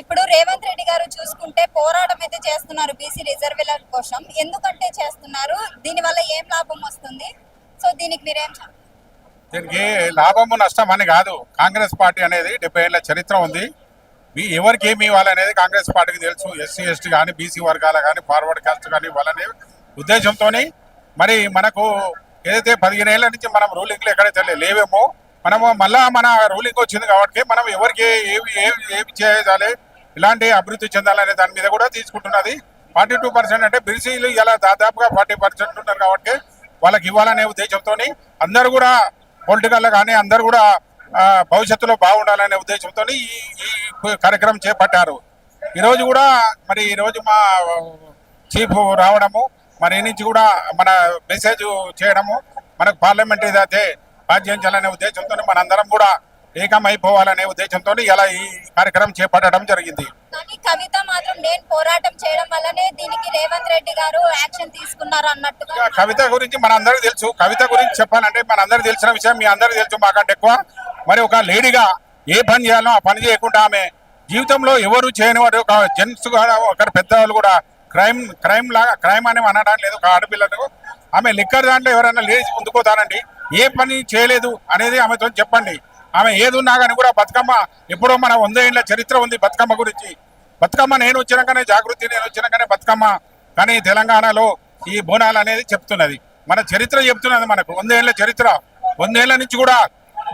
ఇప్పుడు రేవంత్ రెడ్డి గారు చూసుకుంటే పోరాటం అయితే చేస్తున్నారు బీసీ రిజర్వేల కోసం. ఎందుకంటే చేస్తున్నారు? దీనివల్ల ఏం లాభం వస్తుంది? సో దీనికి మీరేం చెప్తారు? దీనికి లాభము నష్టం అని కాదు. కాంగ్రెస్ పార్టీ అనేది 70 ఏళ్ల చరిత్ర ఉంది. ఎవరికి ఏమి ఇవ్వాలనేది కాంగ్రెస్ పార్టీకి తెలుసు. ఎస్సీ ఎస్టీ కానీ బీసీ వర్గాల కానీ ఫార్వర్డ్ కాస్ట్ కానీ ఇవ్వాలనే ఉద్దేశంతో మరి మనకు ఏదైతే 15 ఏళ్ల నుంచి మనం రూలింగ్లు ఎక్కడైతే లేవేమో మనము మళ్ళా మన రూలింగ్ వచ్చింది కాబట్టి మనం ఎవరికి ఏమి చేయాలి, ఇలాంటి అభివృద్ధి చెందాలనే దాని మీద కూడా తీసుకుంటున్నది. 42% అంటే బీసీలు ఇలా దాదాపుగా 40% ఉన్నారు కాబట్టి వాళ్ళకి ఇవ్వాలనే ఉద్దేశంతో అందరూ కూడా పొలిటికల్ కానీ అందరూ కూడా భవిష్యత్తులో బాగుండాలనే ఉద్దేశంతో ఈ కార్యక్రమం చేపట్టారు. ఈరోజు కూడా మరి ఈరోజు మా చీఫ్ రావడము, మరి నుంచి కూడా మన మెసేజ్ చేయడము, మనకు పార్లమెంట్ ఏదైతే బాధ్యించాలనే ఉద్దేశంతో మనందరం కూడా ఏకమైపోవాలనే ఉద్దేశంతో ఇలా ఈ కార్యక్రమం చేపట్టడం జరిగింది. కానీ కవిత మాత్రం నేను పోరాటం చేయడం వల్లనే దీనికి రేవంత్ రెడ్డి గారు యాక్షన్ తీసుకున్నారు అన్నట్టుగా. కవిత గురించి మనందరికీ తెలుసు. కవిత గురించి చెప్పాలంటే మనందరికీ తెలిసిన విషయం, మీ అందరికీ తెలుసు మాకంటే ఎక్కువ. మరి ఒక లేడీగా ఏ పని చేయాలో ఆ పని చేయకుండా ఆమె జీవితంలో ఎవరు చేయని వారు, ఒక జెంట్స్ కూడా ఒకరు పెద్దవాళ్ళు కూడా క్రైమ్ అని అనడానికి లేదు. ఒక ఆడపిల్లకు ఆమె లిక్కర్ దాంట్లో ఎవరైనా లేడీస్ ముందుకోతానండి, ఏ పని చేయలేదు అనేది ఆమెతో చెప్పండి. ఆమె ఏది ఉన్నా కానీ కూడా బతుకమ్మ ఎప్పుడో మన 100 ఏళ్ల చరిత్ర ఉంది బతుకమ్మ గురించి. బతుకమ్మ నేను వచ్చినాకనే జాగృతి, నేను వచ్చినాకనే బతుకమ్మ కానీ తెలంగాణలో ఈ బోనాలు అనేది చెప్తున్నది. మన చరిత్ర చెప్తున్నది. మనకు 100 ఏళ్ల చరిత్ర, 100 ఏళ్ల నుంచి కూడా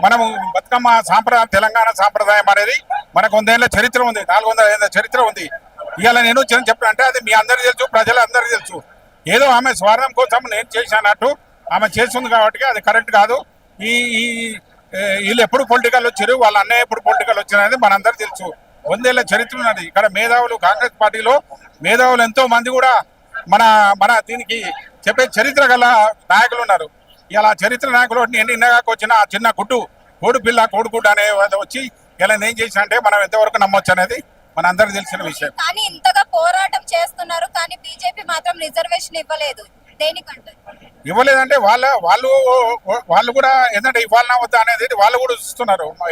మనము బతుకమ్మ సాంప్రదాయం, తెలంగాణ సాంప్రదాయం అనేది మనకు 100 ఏళ్ల చరిత్ర ఉంది, 400 ఏళ్ల చరిత్ర ఉంది. ఇవాళ నేను వచ్చిన చెప్పానంటే అది మీ అందరికీ తెలుసు, ప్రజలందరికీ తెలుసు. ఏదో ఆమె స్వార్థం కోసం నేను చేశానట్టు ఆమె చేస్తుంది కాబట్టి అది కరెక్ట్ కాదు. ఈ వీళ్ళు ఎప్పుడు పొలిటికల్ వచ్చారు, వాళ్ళ అన్నయ్య ఎప్పుడు పొలిటికల్ వచ్చారనేది మనందరూ తెలుసు. 100 ఏళ్ల చరిత్ర ఉన్నది. ఇక్కడ మేధావులు, కాంగ్రెస్ పార్టీలో మేధావులు ఎంతో మంది కూడా మన దీనికి చెప్పే చరిత్ర గల నాయకులు ఉన్నారు. ఇలా చరిత్ర నాయకులు నిన్నగాక వచ్చిన ఆ చిన్న కోడి పిల్ల కోడిగుడ్డు అనే వచ్చి ఇలా నేను చేసిన అంటే మనం ఎంతవరకు నమ్మొచ్చు అనేది మన అందరికి తెలిసిన విషయం. కానీ ఇంతగా పోరాటం చేస్తున్నారు కానీ బీజేపీ మాత్రం రిజర్వేషన్ ఇవ్వలేదు. దేనికంటే ఇవ్వలేదంటే వాళ్ళు కూడా ఏంటంటే ఇవ్వాలన్నా వద్దా అనేది వాళ్ళు కూడా చూస్తున్నారు.